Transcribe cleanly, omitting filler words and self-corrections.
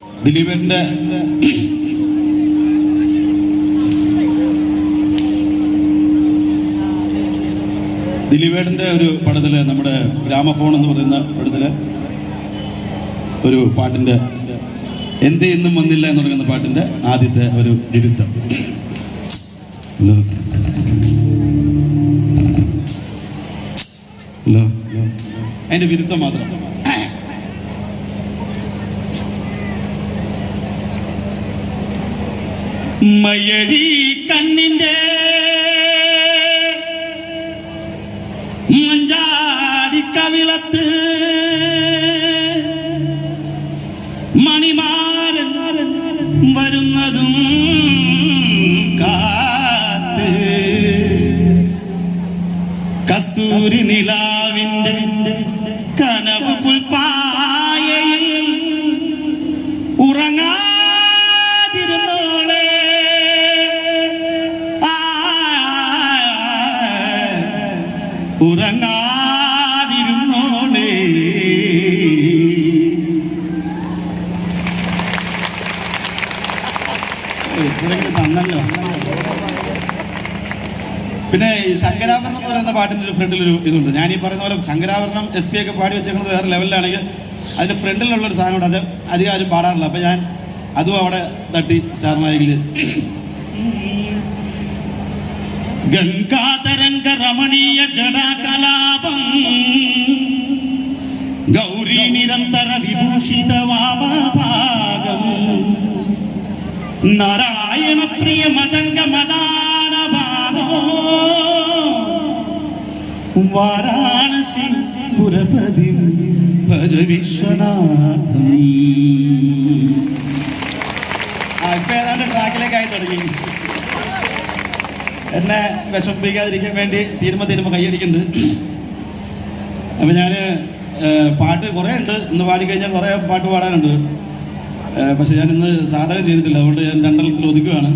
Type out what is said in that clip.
ദിലീപേട്ടൻ്റെ ഒരു പടത്തില്, നമ്മുടെ ഗ്രാമഫോൺ എന്ന് പറയുന്ന പടത്തില് ഒരു പാട്ടിന്റെ എന്തേ ഇന്നും വന്നില്ല എന്ന് പറയുന്ന പാട്ടിന്റെ ആദ്യത്തെ ഒരു വിരുദ്ധം. ഹലോ, അതിന്റെ വിരുദ്ധം മാത്രം. മയഴി കണ്ണിന്റെ മഞ്ചാടി കവിളത്ത് മണിമാരൻ വരുന്നതും കാത്ത് കസ്തൂരി നിലാവിന്റെ കനവ് പുൽപ്പായയിൽ ഉറങ്ങാതിരുന്നോളെ, ഉറങ്ങാതിരുന്നോളെ. എപ്പോഴെങ്കിലും തന്നല്ലോ. പിന്നെ ഈ ശങ്കരാഭരണം എന്ന് പറയുന്ന പാട്ടിൻ്റെ ഒരു ഫ്രണ്ടിലൊരു ഇതുണ്ട്. ഞാൻ ഈ പറയുന്ന പോലെ ശങ്കരാഭരണം SP ഒക്കെ പാടി വെച്ചേക്കുന്നത് വേറെ ലെവലിലാണെങ്കിൽ അതിൻ്റെ ഫ്രണ്ടിലുള്ളൊരു സാധനമുണ്ട്, അത് അധികം ആരും പാടാറില്ല. അപ്പം ഞാൻ അതും അവിടെ തട്ടി സ്റ്റാർമായിൽ ഗംഗാതരംഗ രമണീയ ജടാകലാപം ഗൗരീ നിരന്തര വിഭൂഷിത വാമഭാഗം നാരായണ പ്രിയ മതംഗ മദാന ഭാഗോ വാരാണസി പുരപതി ഭജ വിശ്വനാഥം. ഇപ്പൊ ഏതാണ്ട് ട്രാക്കിലേക്കായി തുടങ്ങി. എന്നെ വിഷമിപ്പിക്കാതിരിക്കാൻ വേണ്ടി തീരുമ്പോ കൈയടിക്കുന്നുണ്ട്. അപ്പൊ ഞാന് പാട്ട് കുറെ ഉണ്ട്, ഇന്ന് പാടിക്കഴിഞ്ഞാൽ കുറെ പാട്ട് പാടാനുണ്ട്. പക്ഷെ ഞാൻ ഇന്ന് സാധകം ചെയ്തിട്ടില്ല, അതുകൊണ്ട് ഞാൻ രണ്ടെണ്ണത്തിൽ ഒതുക്കുകയാണ്.